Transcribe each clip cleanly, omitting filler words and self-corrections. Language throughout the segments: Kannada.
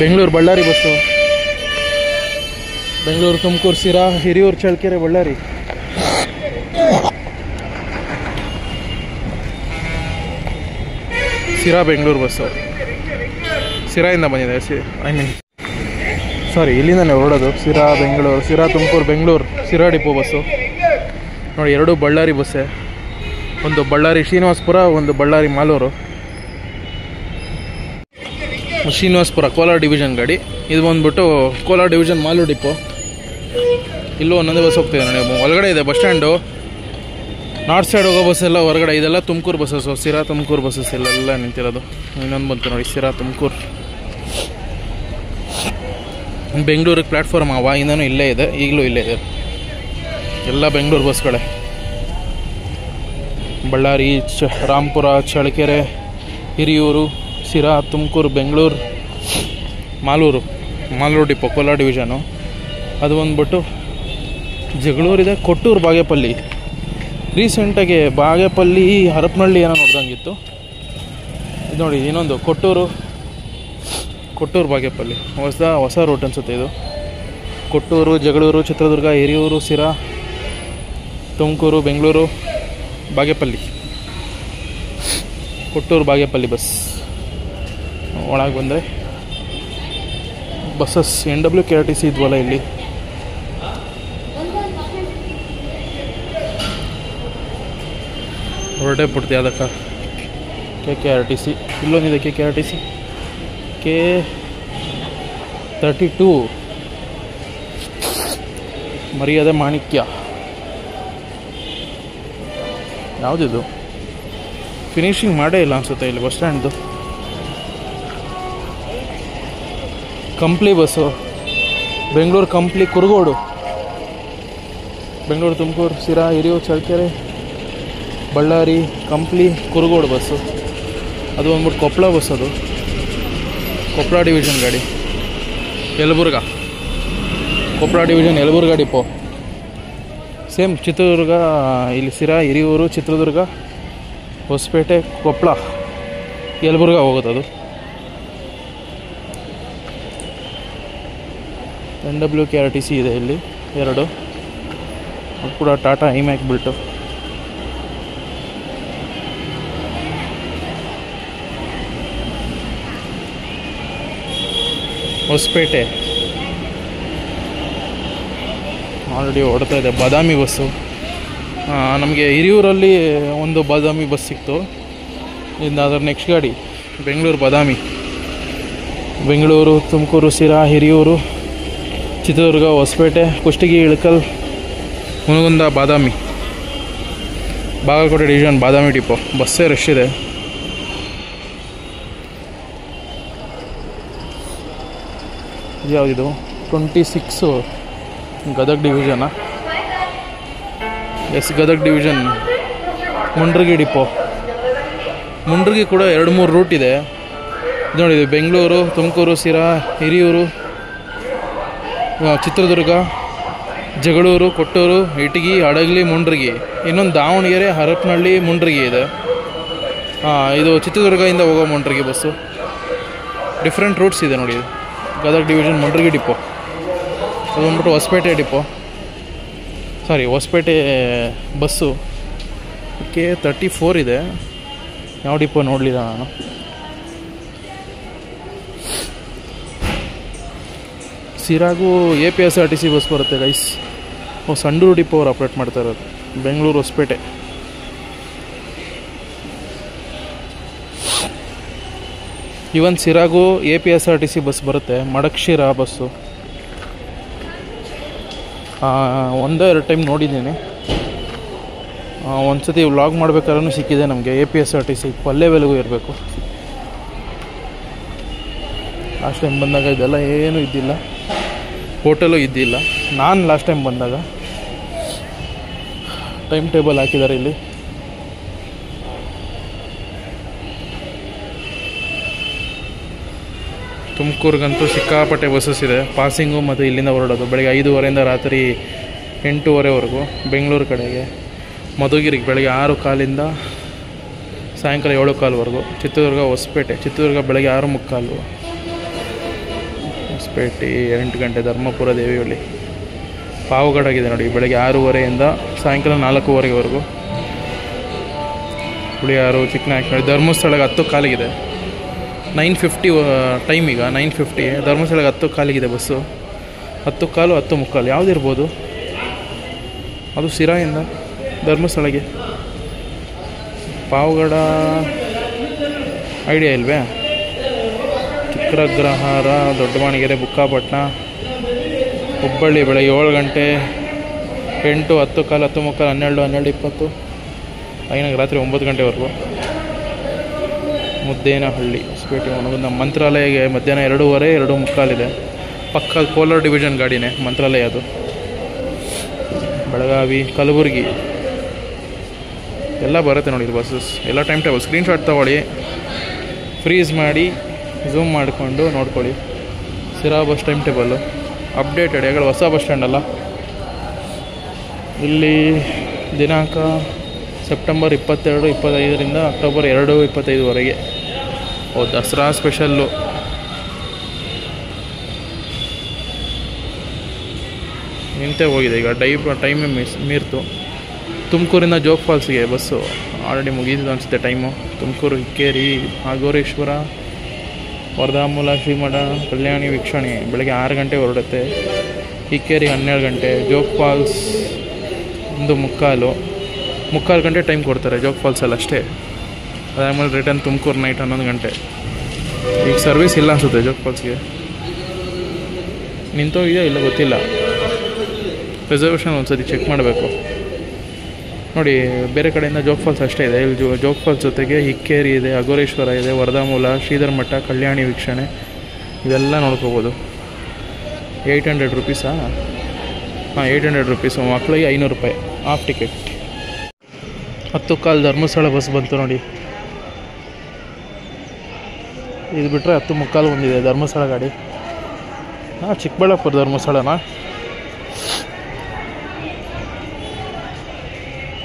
ಬೆಂಗಳೂರು ಬಳ್ಳಾರಿ ಬಸ್ಸು. ಬೆಂಗಳೂರು ತುಮಕೂರು ಸಿರಾ ಹಿರಿಯೂರು ಚಳ್ಳಕೆರೆ ಬಳ್ಳಾರಿ. ಸಿರಾ ಬೆಂಗಳೂರು ಬಸ್ಸು. ಸಿರಾಯಿಂದ ಬಂದಿದೆ. ಸಾರಿ ಇಲ್ಲಿಂದನೇ ಹೊರಡೋದು. ಸಿರಾ ಬೆಂಗಳೂರು, ಸಿರಾ ತುಮಕೂರು ಬೆಂಗಳೂರು ಸಿರಾ ಡಿಪೋ ಬಸ್ಸು ನೋಡಿ. ಎರಡು ಬಳ್ಳಾರಿ ಬಸ್ಸೇ, ಒಂದು ಬಳ್ಳಾರಿ ಶ್ರೀನಿವಾಸಪುರ, ಒಂದು ಬಳ್ಳಾರಿ ಮಾಲೂರು. ಶ್ರೀನಿವಾಸಪುರ ಕೋಲಾರ ಡಿವಿಷನ್ ಗಾಡಿ. ಇದು ಬಂದ್ಬಿಟ್ಟು ಕೋಲಾರ ಡಿವಿಷನ್ ಮಾಲೂರು ಡಿಪೋ. ಇಲ್ಲೂ ಒಂದೊಂದೇ ಬಸ್ ಹೋಗ್ತಿದೆ ನೋಡಿ. ಒಳಗಡೆ ಇದೆ ಬಸ್ ಸ್ಟ್ಯಾಂಡು. ನಾರ್ತ್ ಸೈಡ್ ಹೋಗೋ ಬಸ್ ಎಲ್ಲ ಹೊರಗಡೆ. ಇದೆಲ್ಲ ತುಮಕೂರು ಬಸ್ಸಸ್ಸು, ಸಿರಾ ತುಮಕೂರು ಬಸ್ಸಸ್ ಎಲ್ಲ ನಿಂತಿರೋದು. ಇನ್ನೊಂದು ಬಂತು ನೋಡಿ, ಸಿರಾ ತುಮಕೂರು. ಬೆಂಗಳೂರಿಗೆ ಪ್ಲ್ಯಾಟ್ಫಾರ್ಮ್ ಇಂದನೂ ಇಲ್ಲೇ ಇದೆ, ಈಗಲೂ ಇಲ್ಲೇ ಇದೆ. ಎಲ್ಲ ಬೆಂಗಳೂರು ಬಸ್ಗಳೇ. ಬಳ್ಳಾರಿ, ರಾಂಪುರ, ಚಳ್ಳಕೆರೆ, ಹಿರಿಯೂರು, ಸಿರಾ, ತುಮಕೂರು, ಬೆಂಗಳೂರು, ಮಾಲೂರು ಡಿಪೋ ಕೋಲಾರ ಡಿವಿಷನು. ಅದು ಬಂದ್ಬಿಟ್ಟು ಜಗಳೂರಿದೆ, ಕೊಟ್ಟೂರು, ಬಾಗೇಪಲ್ಲಿ. ರೀಸೆಂಟಾಗಿ ಬಾಗೇಪಲ್ಲಿ ಹರಪನಹಳ್ಳಿ ಏನೋ ನೋಡ್ದಂಗಿತ್ತು. ಇದು ನೋಡಿ ಇನ್ನೊಂದು ಕೊಟ್ಟೂರು ಬಾಗೇಪಲ್ಲಿ ಹೊಸ ರೂಟ್ ಅನಿಸುತ್ತೆ ಇದು. ಕೊಟ್ಟೂರು, ಜಗಳೂರು, ಚಿತ್ರದುರ್ಗ, ಹಿರಿಯೂರು, ಸಿರಾ, ತುಮಕೂರು, ಬೆಂಗಳೂರು, ಬಾಗೇಪಲ್ಲಿ. ಕೊಟ್ಟೂರು ಬಾಗೇಪಲ್ಲಿ ಬಸ್. ಒಳಗೆ ಬಂದರೆ ಬಸ್ಸಸ್ NWKRTC ಇದ್ವಲ್ಲ ಇಲ್ಲಿ. ಹೊರಟೆ ಬಿಡ್ತೀವಿ ಅದಕ್ಕೆ. KKRTC ಇಲ್ಲೊಂದಿದೆ. KKRTC K32 ಮರ್ಯಾದೆ ಮಾಣಿಕ್ಯ. ಯಾವುದಿದು? ಫಿನಿಷಿಂಗ್ ಮಾಡೇ ಇಲ್ಲ ಅನಿಸುತ್ತೆ ಇಲ್ಲಿ bus ಸ್ಟ್ಯಾಂಡ್ದು. Kampli bus. Bengaluru Kampli Kurugodu. Bengaluru Tumakuru Sira Hiriyur Challakere Ballari Kampli Kurugodu bus. ಅದು ಬಂದ್ಬಿಟ್ಟು ಕೊಪ್ಪಳ ಬಸ್. ಅದು ಕೊಪ್ಪಳ ಡಿವಿಷನ್ ಗಾಡಿ. Yelburga Koppal division Yelburga depot. Same Chitradurga, ಇಲ್ಲಿ ಸಿರಾ ಹಿರಿಯೂರು ಚಿತ್ರದುರ್ಗ ಹೊಸಪೇಟೆ ಕೊಪ್ಪಳ ಯಲಬುರ್ಗ ಹೋಗುತ್ತದು. NWKRTC ಇದೆ ಇಲ್ಲಿ ಎರಡು. ಅದು ಕೂಡ ಟಾಟಾ ಐಮ್ಯಾಕ್ ಬಿಲ್ಟು. ಹೊಸಪೇಟೆ ಆಲ್ರೆಡಿ ಓಡ್ತಾ ಇದೆ. ಬಾದಾಮಿ ಬಸ್ಸು. ನಮಗೆ ಹಿರಿಯೂರಲ್ಲಿ ಒಂದು ಬಾದಾಮಿ ಬಸ್ ಸಿಕ್ತು. ಇನ್ನು ಅದರ ನೆಕ್ಸ್ಟ್ ಗಾಡಿ ಬೆಂಗಳೂರು ಬಾದಾಮಿ. ಬೆಂಗಳೂರು ತುಮಕೂರು ಸಿರಾ ಹಿರಿಯೂರು ಚಿತ್ರದುರ್ಗ ಹೊಸಪೇಟೆ ಕುಷ್ಟಗಿ ಇಳಕಲ್ ಹುನಗುಂದ ಬಾದಾಮಿ. Bagalkot division Badami depot. ಬಸ್ಸೇ ರಶ್ ಇದೆ. ಯಾವುದಿದು? 26 ಗದಗ ಡಿವಿಷನಾ? Yes, Gadag division Mundargi depot. Mundargi ಕೂಡ 2-3 ರೂಟ್ ಇದೆ ನೋಡಿ. ಬೆಂಗಳೂರು ತುಮಕೂರು ಸಿರಾ ಹಿರಿಯೂರು ಚಿತ್ರದುರ್ಗ ಜಗಳೂರು ಕೊಟ್ಟೂರು ಇಟಗಿ ಹಡಗಲಿ ಮುಂಡ್ರಗಿ. ಇನ್ನೊಂದು ದಾವಣಗೆರೆ ಹರಪನಹಳ್ಳಿ ಮುಂಡ್ರಗಿ ಇದೆ. ಇದು ಚಿತ್ರದುರ್ಗದಿಂದ ಹೋಗೋ ಮುಂಡ್ರಗಿ ಬಸ್ಸು. ಡಿಫ್ರೆಂಟ್ ರೂಟ್ಸ್ ಇದೆ ನೋಡಿ. Gadag division Mundargi depot. ಅದು ಬಂದ್ಬಿಟ್ಟು ಹೊಸಪೇಟೆ ಡಿಪೋ. ಸಾರಿ ಹೊಸಪೇಟೆ ಬಸ್ಸು. K34 ಇದೆ. ಯಾವ ಡಿಪೋ ನೋಡಲಿಲ್ಲ ನಾನು. ಸಿರಾಗೂ APSRTC ಬಸ್ ಬರುತ್ತೆ ಗೈಸ್. ಸಂಡೂರು ಡಿಪೋ ಅವ್ರು ಆಪ್ರೇಟ್ ಮಾಡ್ತಾ ಇರೋದು. ಬೆಂಗಳೂರು ಹೊಸಪೇಟೆ. ಇವನ್ ಸಿರಾಗೂ APSRTC ಬಸ್ ಬರುತ್ತೆ. ಮಡಕ್ಷಿರಾ ಬಸ್ಸು. ಒಂದೇ 2 ಟೈಮ್ ನೋಡಿದ್ದೀನಿ. ಒಂದು ಸತಿ ವ್ಲಾಗ್ ಮಾಡ್ಬೇಕಾದ್ರೂ ಸಿಕ್ಕಿದೆ ನಮಗೆ APSRTC. ಪಲ್ಲೆವೆಲ್ಗೂ ಇರಬೇಕು. ಲಾಸ್ಟ್ ಟೈಮ್ ಬಂದಾಗ ಇದೆಲ್ಲ ಏನೂ ಇದ್ದಿಲ್ಲ. ಹೋಟೆಲು ಇದ್ದಿಲ್ಲ. ನಾನು ಲಾಸ್ಟ್ ಟೈಮ್ ಬಂದಾಗ ಟೈಮ್ ಟೇಬಲ್ ಹಾಕಿದ್ದಾರೆ ಇಲ್ಲಿ. ತುಮಕೂರಿಗಂತೂ ಸಿಕ್ಕಾಪಟ್ಟೆ ಬಸ್ಸಸ್ ಇದೆ. ಪಾಸಿಂಗು ಮತ್ತು ಇಲ್ಲಿಂದ ಹೊರಡೋದು. ಬೆಳಗ್ಗೆ 5:30 ರಾತ್ರಿ 8:30ವರೆಗೂ ಬೆಂಗಳೂರು ಕಡೆಗೆ. ಮಧುಗಿರಿಗೆ ಬೆಳಗ್ಗೆ 6:15 ಸಾಯಂಕಾಲ 7:15ವರೆಗೂ. ಚಿತ್ರದುರ್ಗ ಹೊಸಪೇಟೆ. ಚಿತ್ರದುರ್ಗ ಬೆಳಗ್ಗೆ 6:45. ಹೊಸಪೇಟೆ 8 ಗಂಟೆ, ಧರ್ಮಪುರ ದೇವಿಹಳ್ಳಿ. ಪಾವಗಡ ಆಗಿದೆ ನೋಡಿ, ಬೆಳಗ್ಗೆ 6:30 ಸಾಯಂಕಾಲ 4:15 ಹುಳಿಯಾರು, ಚಿಕ್ಕನಾಯಕನಹಳ್ಳಿ. ಧರ್ಮಸ್ಥಳಕ್ಕೆ 10 ಕಾಲಿಗಿದೆ. 9:50 ಟೈಮ್, ಈಗ 9:50. ಧರ್ಮಸ್ಥಳಕ್ಕೆ 10 ಕಾಲಿಗಿದೆ ಬಸ್ಸು. 10 ಕಾಲು 10 ಮುಕ್ಕಾಲು ಯಾವುದಿರ್ಬೋದು ಅದು. ಸಿರಾಯಿಂದ ಧರ್ಮಸ್ಥಳಕ್ಕೆ. ಪಾವಗಡ ಐಡಿಯಾ ಇಲ್ವೇ? ಚಕ್ರಗ್ರಹಾರ, ದೊಡ್ಡಮಾಣಿಗೆರೆ, ಬುಕ್ಕಾಪಟ್ಟಣ, ಹುಬ್ಬಳ್ಳಿ ಬೆಳಗ್ಗೆ 7 ಗಂಟೆ, 8, 10 ಕಾಲು 10 ಮುಕ್ಕಾಲು, 12, 12:20, ಐನಾಗ ರಾತ್ರಿ 9 ಗಂಟೆವರೆಗೂ. ಮುದ್ದೇನಹಳ್ಳಿ ಹೊಸಪೇಟೆ. ನಮ್ಮ ಮಂತ್ರಾಲಯಗೆ ಮಧ್ಯಾಹ್ನ 2:15, 2:45 ಇದೆ. ಪಕ್ಕ ಕೋಲಾರ ಡಿವಿಷನ್ ಗಾಡಿನೇ ಮಂತ್ರಾಲಯ ಅದು. ಬೆಳಗಾವಿ, ಕಲಬುರಗಿ ಎಲ್ಲ ಬರುತ್ತೆ ನೋಡಿ ಬಸ್ಸಸ್ ಎಲ್ಲ. ಟೈಮ್ ಟೇಬಲ್ ಸ್ಕ್ರೀನ್ಶಾಟ್ ತೊಗೊಳ್ಳಿ, ಫ್ರೀಸ್ ಮಾಡಿ ಝೂಮ್ ಮಾಡಿಕೊಂಡು ನೋಡ್ಕೊಳ್ಳಿ. ಸಿರಾ ಬಸ್ ಟೈಮ್ ಟೇಬಲ್ಲು ಅಪ್ಡೇಟೆಡ್. ಯಾಕಂದ್ರೆ ಹೊಸ ಬಸ್ ಸ್ಟ್ಯಾಂಡ್ ಅಲ್ಲ. ಇಲ್ಲಿ ದಿನಾಂಕ ಸೆಪ್ಟೆಂಬರ್ 22, 25 ಅಕ್ಟೋಬರ್ 2, 25 ದಸರಾ ಸ್ಪೆಷಲ್ಲು. ನಿಂತೇ ಹೋಗಿದೆ ಈಗ, ಟೈಮೇ ಮೀರ್ತು. ತುಮಕೂರಿಂದ ಜೋಗ್ ಫಾಲ್ಸ್ಗೆ ಬಸ್ಸು ಆಲ್ರೆಡಿ ಮುಗಿದಿದ್ದು ಅನಿಸುತ್ತೆ ಟೈಮು. ತುಮಕೂರು, ಇಕ್ಕೇರಿ, ಆಗೋರೇಶ್ವರ, ವರದಾಮೂಲ, ಶ್ರೀಮಠ, ಕಲ್ಯಾಣಿ ವೀಕ್ಷಣೆ ಬೆಳಗ್ಗೆ 6 ಗಂಟೆ ಹೊರಡುತ್ತೆ. ಇಕ್ಕೇರಿ 12 ಗಂಟೆ, ಜೋಗ್ ಫಾಲ್ಸ್ 1:45 ಗಂಟೆ ಟೈಮ್ ಕೊಡ್ತಾರೆ ಜೋಗ್ ಫಾಲ್ಸಲ್ಲಿ ಅಷ್ಟೇ. ಅದಾದಮೇಲೆ ರಿಟರ್ನ್ ತುಮಕೂರು ನೈಟ್ 11 ಗಂಟೆ. ಈಗ ಸರ್ವಿಸ್ ಇಲ್ಲ ಅನಿಸುತ್ತೆ ಜೋಗ್ ಫಾಲ್ಸ್ಗೆ. ನಿಂತೋಗಿದೆಯಾ ಇಲ್ಲ ಗೊತ್ತಿಲ್ಲ. ರಿಸರ್ವೇಷನ್ ಒಂದ್ಸತಿ ಚೆಕ್ ಮಾಡಬೇಕು ನೋಡಿ. ಬೇರೆ ಕಡೆಯಿಂದ ಜೋಗ್ ಫಾಲ್ಸ್ ಅಷ್ಟೇ ಇದೆ. ಇಲ್ಲಿ ಜೋಗ್ ಫಾಲ್ಸ್ ಜೊತೆಗೆ ಇಕ್ಕೇರಿ ಇದೆ, ಅಗೋರೇಶ್ವರ ಇದೆ, ವರದಾಮೂಲ, ಶ್ರೀಧರ ಮಠ, ಕಲ್ಯಾಣಿ ವೀಕ್ಷಣೆ ಇವೆಲ್ಲ ನೋಡ್ಕೋಬೋದು. 800 ರುಪೀಸಾ? ಹಾಂ, 800 ರುಪೀಸು. ಮಕ್ಕಳಿಗೆ 500 ರೂಪಾಯಿ ಹಾಫ್ ಟಿಕೆಟ್. 10 ಕಾಲು ಧರ್ಮಸ್ಥಳ ಬಸ್ ಬಂತು ನೋಡಿ. ಇದು ಬಿಟ್ಟರೆ 10 ಮುಕ್ಕಾಲು ಬಂದಿದೆ ಧರ್ಮಸ್ಥಳ ಗಾಡಿ. ಹಾಂ, ಚಿಕ್ಕಬಳ್ಳಾಪುರ ಧರ್ಮಸ್ಥಳನಾ?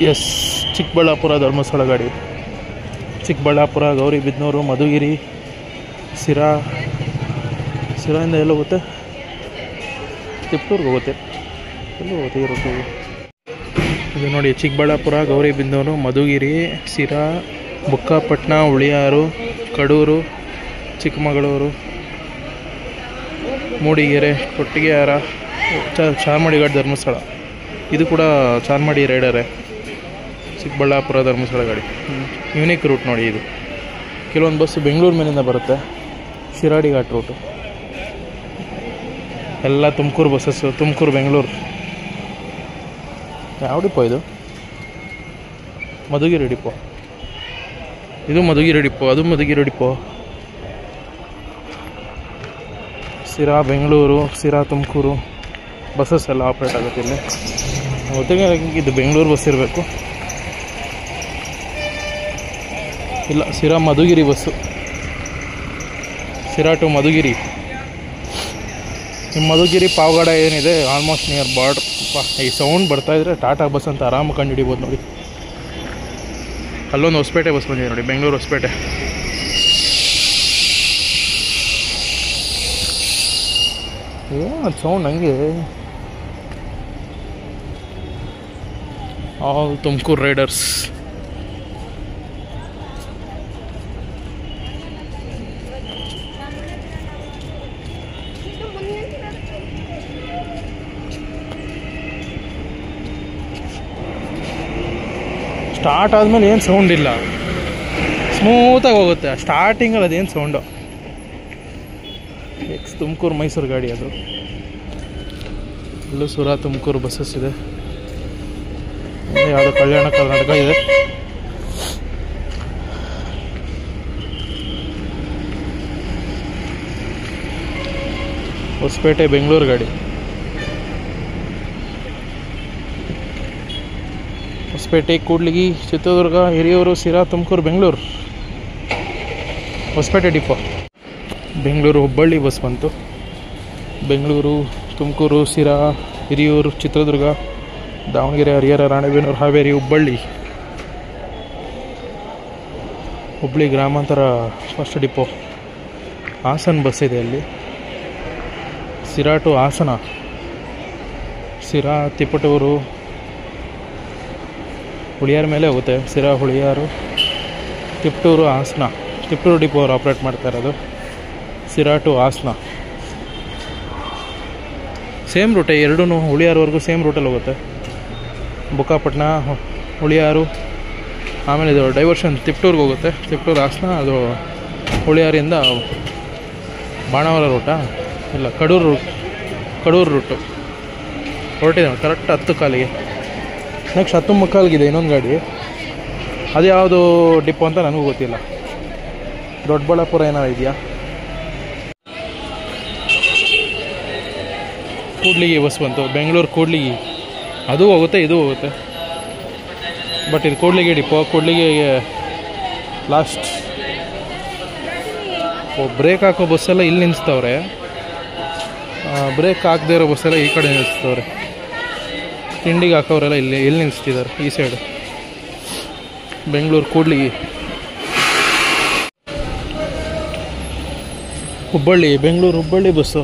ಎಸ್, ಚಿಕ್ಕಬಳ್ಳಾಪುರ ಧರ್ಮಸ್ಥಳ ಗಾಡಿ. ಚಿಕ್ಕಬಳ್ಳಾಪುರ, ಗೌರಿಬಿದನೂರು, ಮಧುಗಿರಿ, ಸಿರಾಯಿಂದ ಎಲ್ಲ ಹೋಗುತ್ತೆ. ತಿಪ್ಟೂರ್ಗೆ ಹೋಗುತ್ತೆ. ಎಲ್ಲೂ ಹೋಗುತ್ತೆ ಇರೋದು. ಇದು ನೋಡಿ, ಚಿಕ್ಕಬಳ್ಳಾಪುರ, ಗೌರಿಬಿದನೂರು, ಮಧುಗಿರಿ, ಸಿರಾ, ಬುಕ್ಕಾಪಟ್ಟಣ, ಹುಳಿಯಾರು, ಕಡೂರು, ಚಿಕ್ಕಮಗಳೂರು, ಮೂಡಿಗೆರೆ, ಕೊಟ್ಟಿಗೆಹಾರ, ಚಾರ್ಮಾಡಿ ಘಾಟ್ ಧರ್ಮಸ್ಥಳ. ಇದು ಕೂಡ ಚಾರ್ಮಾಡಿ ರೈಡರೇ. ಚಿಕ್ಕಬಳ್ಳಾಪುರ ಧರ್ಮಸ್ಥಳ ಗಾಡಿ ಯೂನಿಕ್ ರೂಟ್ ನೋಡಿ. ಇದು ಕೆಲವೊಂದು ಬಸ್ಸು ಬೆಂಗಳೂರು ಮೇಲಿಂದ ಬರುತ್ತೆ, ಶಿರಾಡಿ ಘಾಟ್ ರೂಟು. ಎಲ್ಲ ತುಮಕೂರು ಬಸ್ಸಸ್ಸು, ತುಮಕೂರು ಬೆಂಗಳೂರು. ಯಾವ ಡಿಪೋ ಇದು? ಮಧುಗಿರಿ ಡಿಪೋ. ಇದು ಮಧುಗಿರಿ ಡಿಪೋ, ಅದು ಮಧುಗಿರಿ ಡಿಪೋ. ಸಿರಾ ಬೆಂಗಳೂರು, ಸಿರಾ ತುಮಕೂರು ಬಸ್ಸಸ್ ಎಲ್ಲ ಆಪ್ರೇಟ್ ಆಗುತ್ತೆ ಇಲ್ಲಿ. ಒತ್ತಿಗೆ ಇದು ಬೆಂಗಳೂರು ಬಸ್ ಇರಬೇಕು. ಇಲ್ಲ, ಸಿರಾ ಮಧುಗಿರಿ ಬಸ್ಸು. ಸಿರಾ ಟು ಮಧುಗಿರಿ. ನಿಮ್ಮ ಮಧುಗಿರಿ ಪಾವಗಡ ಏನಿದೆ ಆಲ್ಮೋಸ್ಟ್ ನಿಯರ್ ಬಾರ್ಡ್ರ್. ಈ ಸೌಂಡ್ ಬರ್ತಾಯಿದ್ರೆ ಟಾಟಾ ಬಸ್ ಅಂತ ಆರಾಮ ಕಂಡು ಹಿಡಿಬೋದು ನೋಡಿ. ಅಲ್ಲೊಂದು ಹೊಸಪೇಟೆ ಬಸ್ ಬಂದಿದೆ ನೋಡಿ, ಬೆಂಗಳೂರು ಹೊಸಪೇಟೆ. ಅದು ಸೌಂಡ್ ಹಂಗೆ. All Tumakuru Riders. ಸ್ಟಾರ್ಟ್ ಆದಮೇಲೆ ಏನು ಸೌಂಡ್ ಇಲ್ಲ, ಸ್ಮೂತಾಗಿ ಹೋಗುತ್ತೆ. ಸ್ಟಾರ್ಟಿಂಗಲ್ಲಿ ಅದೇನು ಸೌಂಡು. ತುಮಕೂರು ಮೈಸೂರು ಗಾಡಿ ಅದು. ಇಲ್ಲೂ ಸುರಾ ತುಮಕೂರು ಬಸ್ಸಸ್ ಇದೆ. ಯಾವುದೋ ಕಲ್ಯಾಣ ಕರ್ನಾಟಕ ಇದೆ. ಹೊಸಪೇಟೆ ಬೆಂಗಳೂರು ಗಾಡಿ. ಹೊಸಪೇಟೆ, ಕೂಡ್ಲಿಗಿ, ಚಿತ್ರದುರ್ಗ, ಹಿರಿಯೂರು, ಸಿರಾ, ತುಮಕೂರು, ಬೆಂಗಳೂರು. ಹೊಸಪೇಟೆ ಡಿಪೋ. ಬೆಂಗಳೂರು ಹುಬ್ಬಳ್ಳಿ ಬಸ್ ಬಂತು. ಬೆಂಗಳೂರು, ತುಮಕೂರು, ಸಿರಾ, ಹಿರಿಯೂರು, ಚಿತ್ರದುರ್ಗ, ದಾವಣಗೆರೆ, ಹರಿಹರ, ರಾಣೆಬೆನ್ನೂರು, ಹಾವೇರಿ, ಹುಬ್ಬಳ್ಳಿ. ಹುಬ್ಬಳ್ಳಿ ಗ್ರಾಮಾಂತರ ಫಸ್ಟ್ ಡಿಪೋ. ಹಾಸನ ಬಸ್ ಇದೆ ಅಲ್ಲಿ. ಸಿರಾ ಟು ಹಾಸನ, ಸಿರಾ ತಿಪಟೂರು ಹುಳಿಯಾರು ಮೇಲೆ ಹೋಗುತ್ತೆ. ಸಿರಾ ಹುಳಿಯಾರು ತಿಪಟೂರು ಹಾಸನ, ತಿಪಟೂರು ಡಿಪೋ ಅವರು ಆಪ್ರೇಟ್ ಮಾಡ್ತಾ ಇರೋದು. ಸಿರಾ ಟು ಹಾಸನ ಸೇಮ್ ರೂಟೇ, ಎರಡೂ ಹುಳಿಯಾರವರೆಗೂ ಸೇಮ್ ರೂಟಲ್ಲಿ ಹೋಗುತ್ತೆ. ಬುಕ್ಕಾಪಟ್ಟಣ ಹುಳಿಯಾರು, ಆಮೇಲೆ ಇದು ಡೈವರ್ಷನ್ ತಿಪಟೂರ್ಗೆ ಹೋಗುತ್ತೆ. ತಿಪಟೂರು ಹಾಸನ, ಅದು ಹುಳಿಯಾರಿಂದ ಬಾಣಾವರ ರೂಟಾ ಇಲ್ಲ ಕಡೂರು ರೂಟು ಹೊರಟಿದೆ ಕರೆಕ್ಟ್ 10 ಕಾಲಿಗೆ. ನೆಕ್ಸ್ಟ್ 10 ಮುಕ್ಕಾಲಿಗಿದೆ ಇನ್ನೊಂದು ಗಾಡಿ, ಅದು ಯಾವುದು ಡಿಪೋ ಅಂತ ನನಗೂ ಗೊತ್ತಿಲ್ಲ. ದೊಡ್ಡಬಳ್ಳಾಪುರ ಏನಾರು ಇದೆಯಾ? ಕೂಡ್ಲಿಗಿ ಬಸ್ ಬಂತು, ಬೆಂಗಳೂರು ಕೂಡ್ಲಿಗಿ, ಅದು ಹೋಗುತ್ತೆ ಇದು ಹೋಗುತ್ತೆ. ಬಟ್ ಇದು ಕೂಡ್ಲಿಗಿ ಡಿಪೋ. ಕೂಡ್ಲಿಗಿಗೆ ಲಾಸ್ಟ್ ಬ್ರೇಕ್ ಹಾಕೋ ಬಸ್ಸೆಲ್ಲ ಇಲ್ಲಿ ನಿಲ್ಲಿಸ್ತವ್ರೆ, ಬ್ರೇಕ್ ಹಾಕದೇ ಇರೋ ಬಸ್ಸೆಲ್ಲ ಈ ಕಡೆ ನಿಲ್ಲಿಸ್ತವ್ರೆ. ತಿಂಡಿಗೆ ಹಾಕೋರೆಲ್ಲ ಇಲ್ಲಿ ನಿಲ್ಲಿಸ್ತಿದ್ದಾರೆ ಈ ಸೈಡು. ಬೆಂಗಳೂರು ಕೂಡ್ಲಿಗಿ, ಹುಬ್ಬಳ್ಳಿ, ಬೆಂಗಳೂರು ಹುಬ್ಬಳ್ಳಿ ಬಸ್ಸು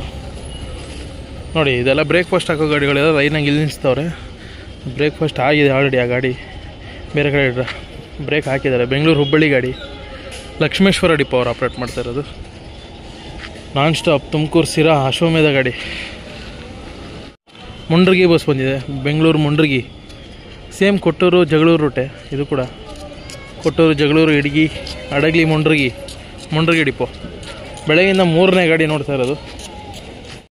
ನೋಡಿ. ಇದೆಲ್ಲ ಬ್ರೇಕ್ಫಾಸ್ಟ್ ಹಾಕೋ ಗಾಡಿಗಳೆಲ್ಲ ಲೈನಾಗಿ ಇಲ್ಲಿ ನಿಲ್ಲಿಸ್ತವ್ರೆ. ಬ್ರೇಕ್ಫಾಸ್ಟ್ ಆಗಿದೆ ಆಲ್ರೆಡಿ, ಆ ಗಾಡಿ ಬೇರೆ ಕಡೆ ಬ್ರೇಕ್ ಹಾಕಿದ್ದಾರೆ. ಬೆಂಗಳೂರು ಹುಬ್ಬಳ್ಳಿ ಗಾಡಿ, ಲಕ್ಷ್ಮೇಶ್ವರ ಡಿಪೋ ಅವರು ಆಪ್ರೇಟ್ ಮಾಡ್ತಾ ಇರೋದು. ನಾನ್ ಸ್ಟಾಪ್ ತುಮಕೂರು ಸಿರಾ ಅಶ್ವಮೇಧ ಗಾಡಿ. ಮುಂಡ್ರಗಿ ಬಸ್ ಬಂದಿದೆ, ಬೆಂಗಳೂರು ಮುಂಡ್ರಗಿ. ಸೇಮ್ ಕೊಟ್ಟೂರು ಜಗಳೂರು ರೂಟೆ ಇದು ಕೂಡ. ಕೊಟ್ಟೂರು ಜಗಳೂರು ಇಡಗಿ ಹಡಗಲಿ ಮುಂಡ್ರಗಿ ಡಿಪೋ. ಬೆಳಗ್ಗಿಂದ 3ನೇ ಗಾಡಿ ನೋಡ್ತಾ ಇರೋದು.